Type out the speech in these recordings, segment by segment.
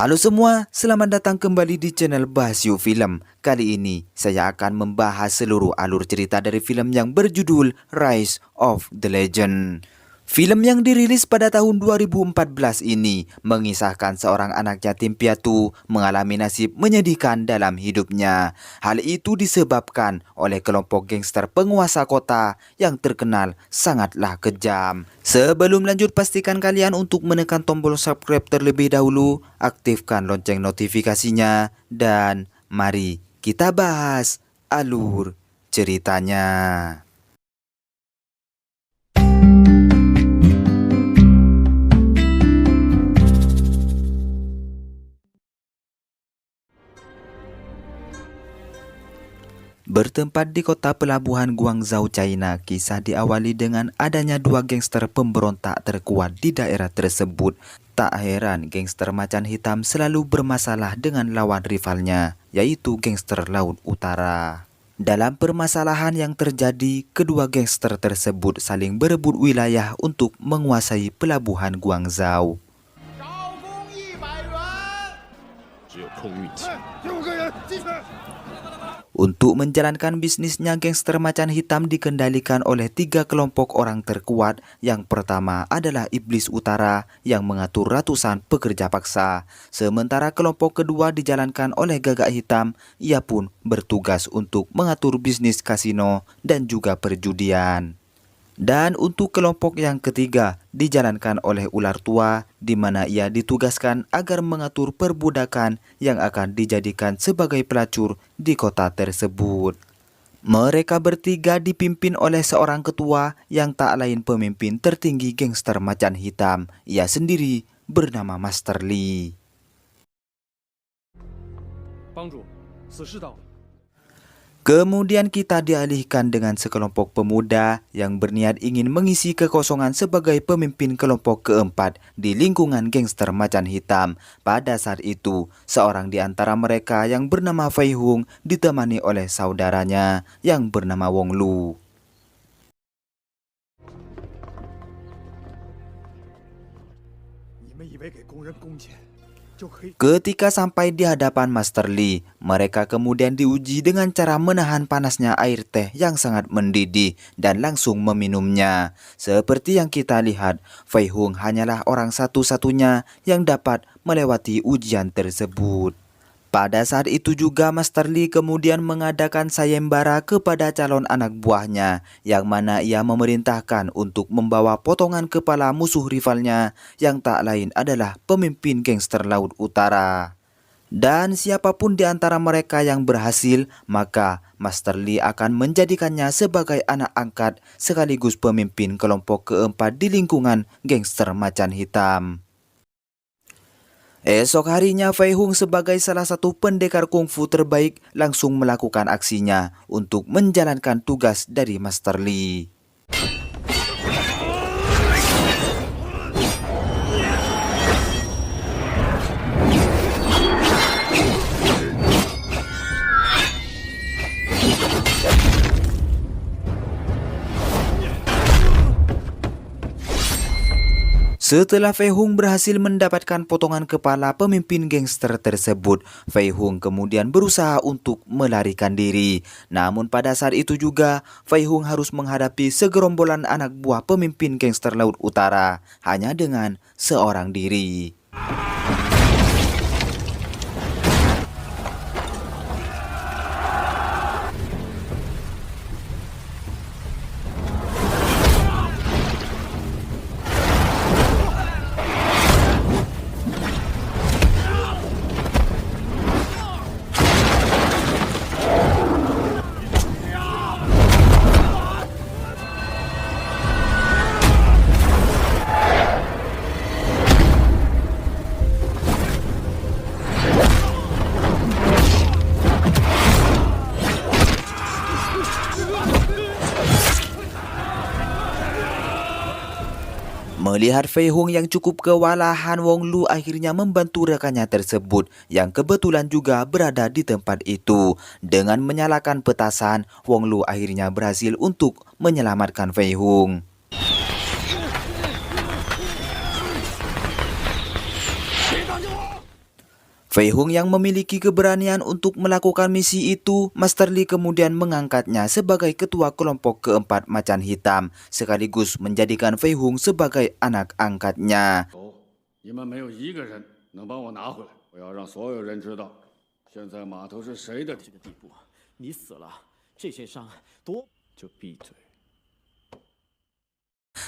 Halo semua, selamat datang kembali di channel Bahasyu Film. Kali ini saya akan membahas seluruh alur cerita dari film yang berjudul Rise of the Legend. Film yang dirilis pada tahun 2014 ini mengisahkan seorang anak yatim piatu mengalami nasib menyedihkan dalam hidupnya. Hal itu disebabkan oleh kelompok gangster penguasa kota yang terkenal sangatlah kejam. Sebelum lanjut, pastikan kalian untuk menekan tombol subscribe terlebih dahulu, aktifkan lonceng notifikasinya, dan mari kita bahas alur ceritanya. Bertempat di kota pelabuhan Guangzhou, China, kisah diawali dengan adanya dua gangster pemberontak terkuat di daerah tersebut. Tak heran gangster macan hitam selalu bermasalah dengan lawan rivalnya, yaitu gangster Laut Utara. Dalam permasalahan yang terjadi, kedua gangster tersebut saling berebut wilayah untuk menguasai pelabuhan Guangzhou. Untuk menjalankan bisnisnya, gangster macan hitam dikendalikan oleh tiga kelompok orang terkuat. Yang pertama adalah Iblis Utara yang mengatur ratusan pekerja paksa. Sementara kelompok kedua dijalankan oleh Gagak Hitam. Ia pun bertugas untuk mengatur bisnis kasino dan juga perjudian. Dan untuk kelompok yang ketiga dijalankan oleh Ular Tua, di mana ia ditugaskan agar mengatur perbudakan yang akan dijadikan sebagai pelacur di kota tersebut. Mereka bertiga dipimpin oleh seorang ketua yang tak lain pemimpin tertinggi gangster macan hitam. Ia sendiri bernama Master Lee. Kemudian kita dialihkan dengan sekelompok pemuda yang berniat ingin mengisi kekosongan sebagai pemimpin kelompok keempat di lingkungan gangster macan hitam. Pada saat itu, seorang di antara mereka yang bernama Fei Hung ditemani oleh saudaranya yang bernama Wong Lu. Ketika sampai di hadapan Master Lee, mereka kemudian diuji dengan cara menahan panasnya air teh yang sangat mendidih dan langsung meminumnya. Seperti yang kita lihat, Fei Hung hanyalah orang satu-satunya yang dapat melewati ujian tersebut. Pada saat itu juga Master Lee kemudian mengadakan sayembara kepada calon anak buahnya, yang mana ia memerintahkan untuk membawa potongan kepala musuh rivalnya yang tak lain adalah pemimpin gangster Laut Utara. Dan siapapun di antara mereka yang berhasil, maka Master Lee akan menjadikannya sebagai anak angkat sekaligus pemimpin kelompok keempat di lingkungan gangster macan hitam. Esok harinya, Fei Hung sebagai salah satu pendekar kungfu terbaik langsung melakukan aksinya untuk menjalankan tugas dari Master Lee. Setelah Fei Hung berhasil mendapatkan potongan kepala pemimpin gangster tersebut, Fei Hung kemudian berusaha untuk melarikan diri. Namun pada saat itu juga, Fei Hung harus menghadapi segerombolan anak buah pemimpin gangster Laut Utara hanya dengan seorang diri. Melihat Fei Hung yang cukup kewalahan, Wong Lu akhirnya membantu rekannya tersebut yang kebetulan juga berada di tempat itu. Dengan menyalakan petasan, Wong Lu akhirnya berhasil untuk menyelamatkan Fei Hung. Fei Hung yang memiliki keberanian untuk melakukan misi itu, Master Li kemudian mengangkatnya sebagai ketua kelompok keempat macan hitam, sekaligus menjadikan Fei Hung sebagai anak angkatnya. 你们没有一个人能帮我拿回来，我要让所有人知道，现在码头是谁的这个地步，你死了，这些伤多就闭嘴。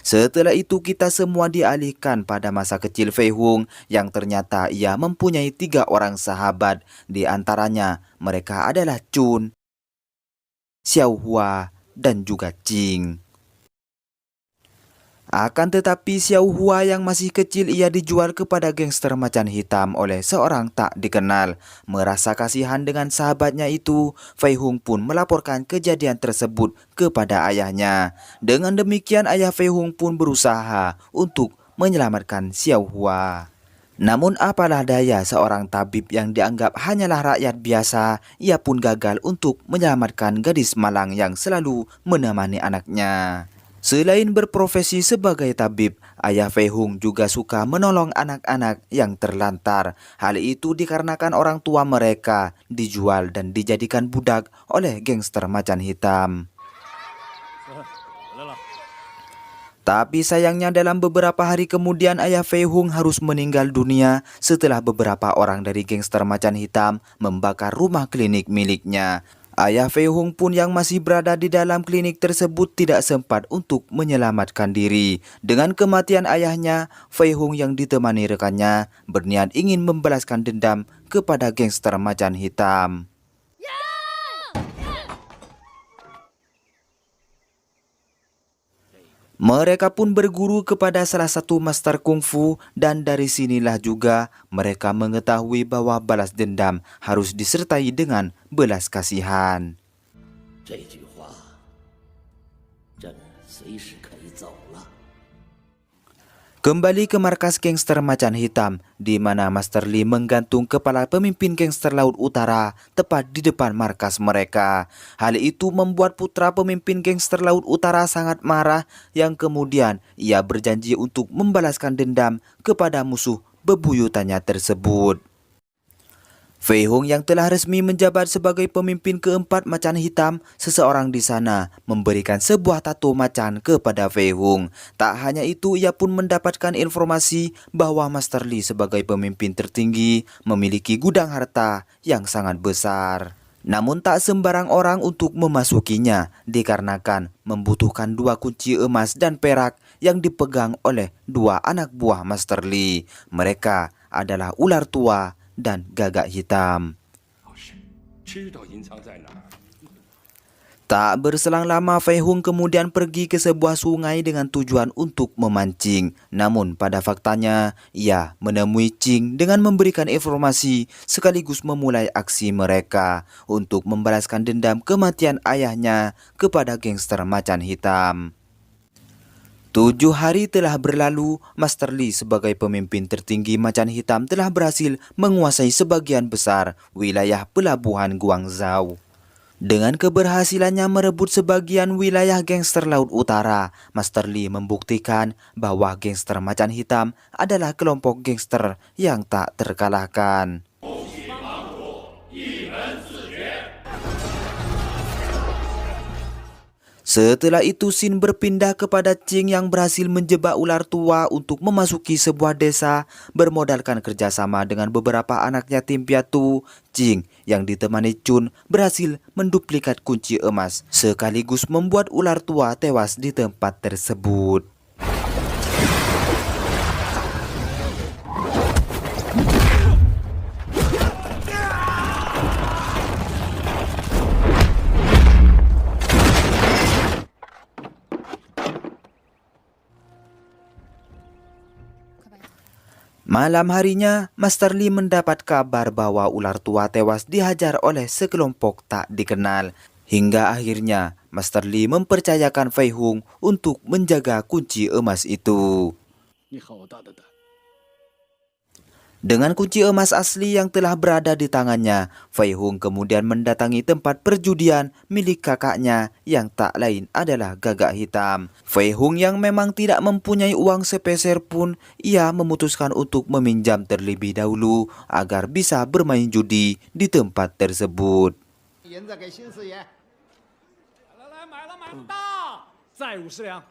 Setelah itu kita semua dialihkan pada masa kecil Fei Hung yang ternyata ia mempunyai 3 orang sahabat. Di antaranya mereka adalah Chun, Xiao Hua, dan juga Jing. Akan tetapi Xiao Hua yang masih kecil ia dijual kepada gangster macan hitam oleh seorang tak dikenal. Merasa kasihan dengan sahabatnya itu, Fei Hung pun melaporkan kejadian tersebut kepada ayahnya. Dengan demikian ayah Fei Hung pun berusaha untuk menyelamatkan Xiao Hua. Namun apalah daya seorang tabib yang dianggap hanyalah rakyat biasa, ia pun gagal untuk menyelamatkan gadis malang yang selalu menemani anaknya. Selain berprofesi sebagai tabib, ayah Fei Hung juga suka menolong anak-anak yang terlantar. Hal itu dikarenakan orang tua mereka dijual dan dijadikan budak oleh gangster macan hitam. Tapi sayangnya dalam beberapa hari kemudian ayah Fei Hung harus meninggal dunia setelah beberapa orang dari gangster macan hitam membakar rumah klinik miliknya. Ayah Fei Hung pun yang masih berada di dalam klinik tersebut tidak sempat untuk menyelamatkan diri. Dengan kematian ayahnya, Fei Hung yang ditemani rekannya berniat ingin membalaskan dendam kepada gangster macan hitam. Mereka pun berguru kepada salah satu master kungfu dan dari sinilah juga mereka mengetahui bahwa balas dendam harus disertai dengan belas kasihan. Kembali ke markas gangster macan hitam, di mana Master Li menggantung kepala pemimpin gangster Laut Utara tepat di depan markas mereka. Hal itu membuat putra pemimpin gangster Laut Utara sangat marah, yang kemudian ia berjanji untuk membalaskan dendam kepada musuh bebuyutannya tersebut. Fei Hung yang telah resmi menjabat sebagai pemimpin keempat macan hitam, seseorang di sana memberikan sebuah tato macan kepada Fei Hung. Tak hanya itu, ia pun mendapatkan informasi bahwa Master Li sebagai pemimpin tertinggi memiliki gudang harta yang sangat besar. Namun tak sembarang orang untuk memasukinya, dikarenakan membutuhkan 2 kunci emas dan perak yang dipegang oleh 2 anak buah Master Li. Mereka adalah ular tua dan gagak hitam. Tak berselang lama Fei Hung kemudian pergi ke sebuah sungai dengan tujuan untuk memancing. Namun pada faktanya ia menemui Jing dengan memberikan informasi sekaligus memulai aksi mereka untuk membalaskan dendam kematian ayahnya kepada gangster macan hitam. 7 hari telah berlalu, Master Li sebagai pemimpin tertinggi macan hitam telah berhasil menguasai sebagian besar wilayah pelabuhan Guangzhou. Dengan keberhasilannya merebut sebagian wilayah gangster Laut Utara, Master Li membuktikan bahwa gangster macan hitam adalah kelompok gangster yang tak terkalahkan. Setelah itu Xin berpindah kepada Jing yang berhasil menjebak ular tua untuk memasuki sebuah desa bermodalkan kerjasama dengan beberapa anak yatim piatu. Jing yang ditemani Chun berhasil menduplikat kunci emas sekaligus membuat ular tua tewas di tempat tersebut. Malam harinya, Master Li mendapat kabar bahwa ular tua tewas dihajar oleh sekelompok tak dikenal. Hingga akhirnya, Master Li mempercayakan Fei Hung untuk menjaga kunci emas itu. Dengan kunci emas asli yang telah berada di tangannya, Fei Hung kemudian mendatangi tempat perjudian milik kakaknya yang tak lain adalah Gagak Hitam. Fei Hung yang memang tidak mempunyai uang sepeser pun, ia memutuskan untuk meminjam terlebih dahulu agar bisa bermain judi di tempat tersebut. 银子给新四爷。来，买了大，再50两。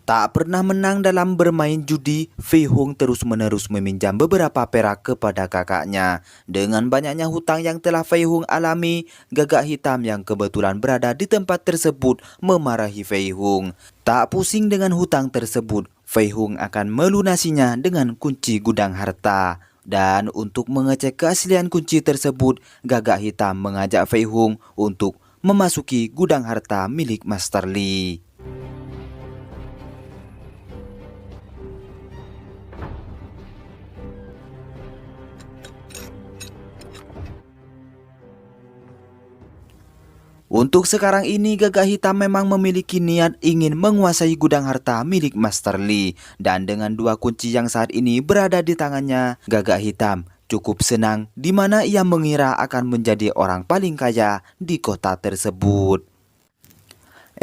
Tak pernah menang dalam bermain judi, Fei Hung terus-menerus meminjam beberapa perak kepada kakaknya. Dengan banyaknya hutang yang telah Fei Hung alami, Gagak Hitam yang kebetulan berada di tempat tersebut memarahi Fei Hung. Tak pusing dengan hutang tersebut, Fei Hung akan melunasinya dengan kunci gudang harta. Dan untuk mengecek keaslian kunci tersebut, Gagak Hitam mengajak Fei Hung untuk memasuki gudang harta milik Master Li. Untuk sekarang ini, Gagak Hitam memang memiliki niat ingin menguasai gudang harta milik Master Li. Dan dengan dua kunci yang saat ini berada di tangannya, Gagak Hitam cukup senang di mana ia mengira akan menjadi orang paling kaya di kota tersebut.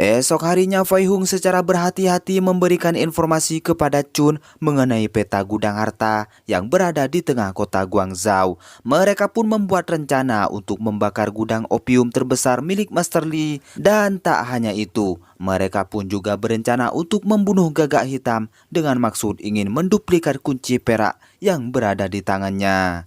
Esok harinya Fei Hung secara berhati-hati memberikan informasi kepada Chun mengenai peta gudang harta yang berada di tengah kota Guangzhou. Mereka pun membuat rencana untuk membakar gudang opium terbesar milik Master Li. Dan tak hanya itu, mereka pun juga berencana untuk membunuh Gagak Hitam dengan maksud ingin menduplikat kunci perak yang berada di tangannya.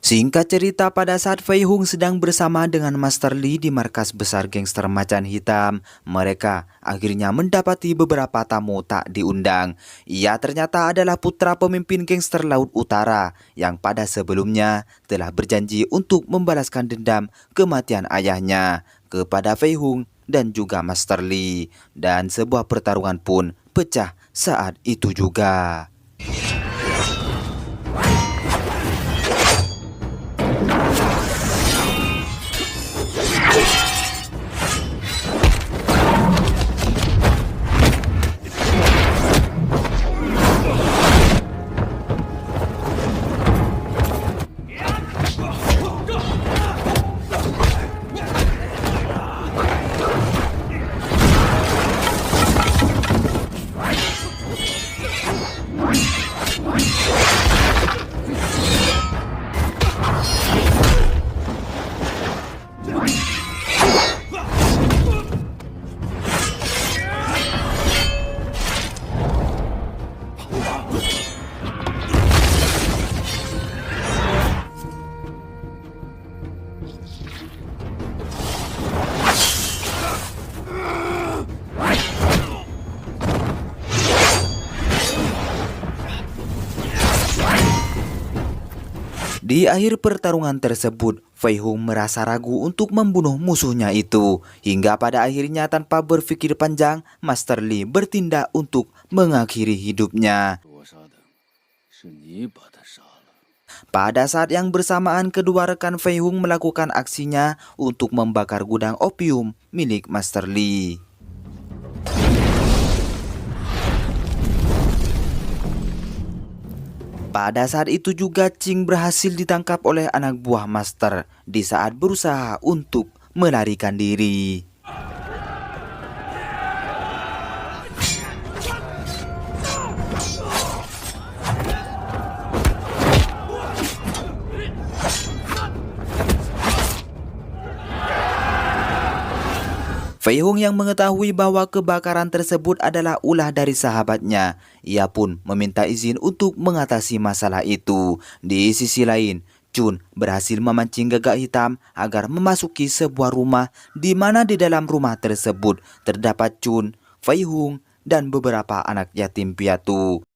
Singkat cerita, pada saat Fei Hung sedang bersama dengan Master Li di markas besar gangster Macan Hitam, mereka akhirnya mendapati beberapa tamu tak diundang. Ia ternyata adalah putra pemimpin gangster Laut Utara yang pada sebelumnya telah berjanji untuk membalaskan dendam kematian ayahnya kepada Fei Hung dan juga Master Li. Dan sebuah pertarungan pun pecah saat itu juga. Di akhir pertarungan tersebut, Fei Hung merasa ragu untuk membunuh musuhnya itu. Hingga pada akhirnya tanpa berpikir panjang, Master Li bertindak untuk mengakhiri hidupnya. Pada saat yang bersamaan, kedua rekan Fei Hung melakukan aksinya untuk membakar gudang opium milik Master Li. Pada saat itu juga Ching berhasil ditangkap oleh anak buah Master di saat berusaha untuk melarikan diri. Fei Hung yang mengetahui bahwa kebakaran tersebut adalah ulah dari sahabatnya, ia pun meminta izin untuk mengatasi masalah itu. Di sisi lain, Chun berhasil memancing Gagak Hitam agar memasuki sebuah rumah di mana di dalam rumah tersebut terdapat Chun, Fei Hung, dan beberapa anak yatim piatu.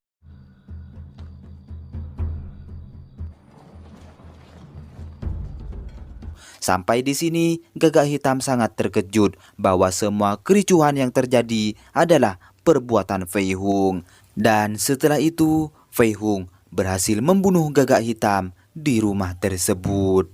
Sampai di sini, Gagak Hitam sangat terkejut bahwa semua kericuhan yang terjadi adalah perbuatan Fei Hung. Dan setelah itu, Fei Hung berhasil membunuh Gagak Hitam di rumah tersebut.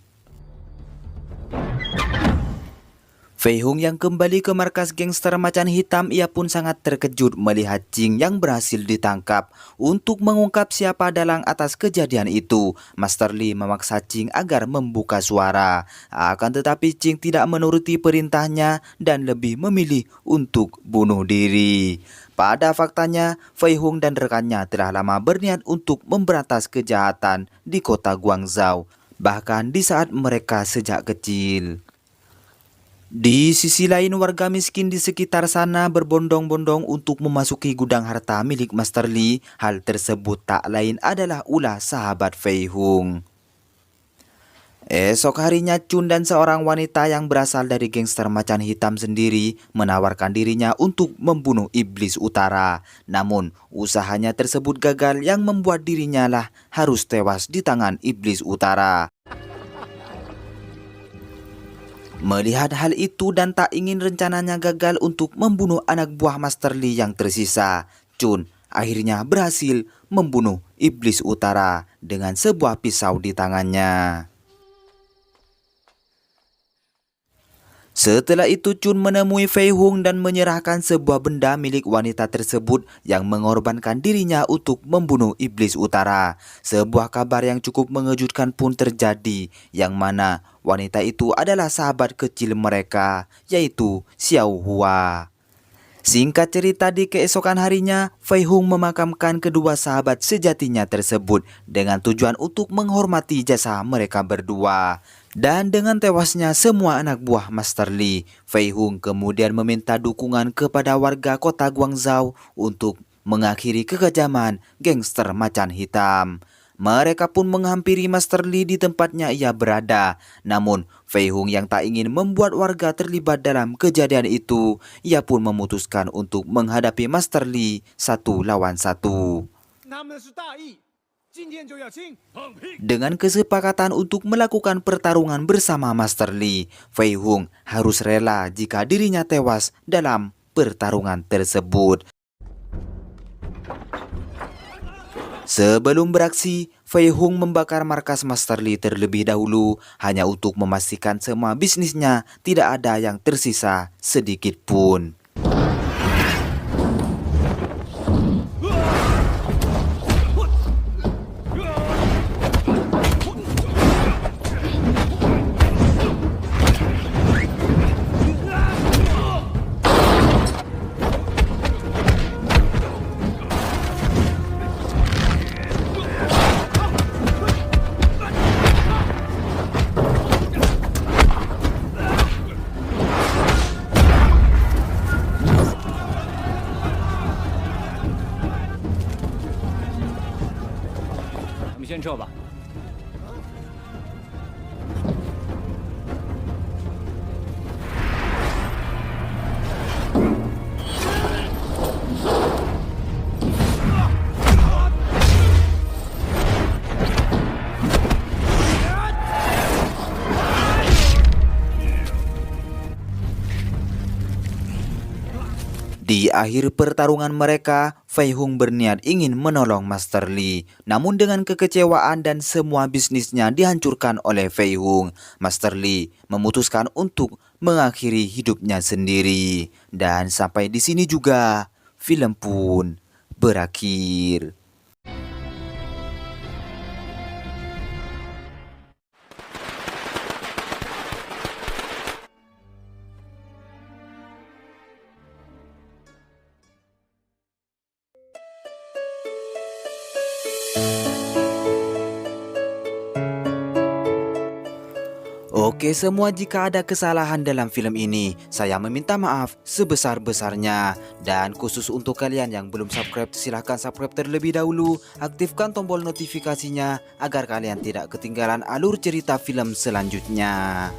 Fei Hung yang kembali ke markas gangster macan hitam, ia pun sangat terkejut melihat Jing yang berhasil ditangkap. Untuk mengungkap siapa dalang atas kejadian itu, Master Li memaksa Jing agar membuka suara. Akan tetapi Jing tidak menuruti perintahnya dan lebih memilih untuk bunuh diri. Pada faktanya, Fei Hung dan rekannya telah lama berniat untuk memberantas kejahatan di kota Guangzhou, bahkan di saat mereka sejak kecil. Di sisi lain, warga miskin di sekitar sana berbondong-bondong untuk memasuki gudang harta milik Master Li. Hal tersebut tak lain adalah ulah sahabat Fei Hung. Esok harinya, Chun dan seorang wanita yang berasal dari gangster macan hitam sendiri menawarkan dirinya untuk membunuh Iblis Utara. Namun, usahanya tersebut gagal yang membuat dirinya lah harus tewas di tangan Iblis Utara. Melihat hal itu dan tak ingin rencananya gagal untuk membunuh anak buah Master Li yang tersisa, Chun akhirnya berhasil membunuh Iblis Utara dengan sebuah pisau di tangannya. Setelah itu Chun menemui Fei Hung dan menyerahkan sebuah benda milik wanita tersebut yang mengorbankan dirinya untuk membunuh Iblis Utara. Sebuah kabar yang cukup mengejutkan pun terjadi, yang mana wanita itu adalah sahabat kecil mereka, yaitu Xiao Hua. Singkat cerita, di keesokan harinya, Fei Hung memakamkan kedua sahabat sejatinya tersebut dengan tujuan untuk menghormati jasa mereka berdua. Dan dengan tewasnya semua anak buah Master Li, Fei Hung kemudian meminta dukungan kepada warga kota Guangzhou untuk mengakhiri kekejaman gangster macan hitam. Mereka pun menghampiri Master Li di tempatnya ia berada. Namun, Fei Hung yang tak ingin membuat warga terlibat dalam kejadian itu, ia pun memutuskan untuk menghadapi Master Li 1 lawan 1. Dengan kesepakatan untuk melakukan pertarungan bersama Master Li, Fei Hung harus rela jika dirinya tewas dalam pertarungan tersebut. Sebelum beraksi, Fei Hung membakar markas Master Li terlebih dahulu hanya untuk memastikan semua bisnisnya tidak ada yang tersisa sedikit pun. Di akhir pertarungan mereka, Fei Hung berniat ingin menolong Master Li. Namun dengan kekecewaan dan semua bisnisnya dihancurkan oleh Fei Hung, Master Li memutuskan untuk mengakhiri hidupnya sendiri. Dan sampai di sini juga film pun berakhir. Oke semua, jika ada kesalahan dalam film ini, saya meminta maaf sebesar-besarnya. Dan khusus untuk kalian yang belum subscribe, silahkan subscribe terlebih dahulu. Aktifkan tombol notifikasinya agar kalian tidak ketinggalan alur cerita film selanjutnya.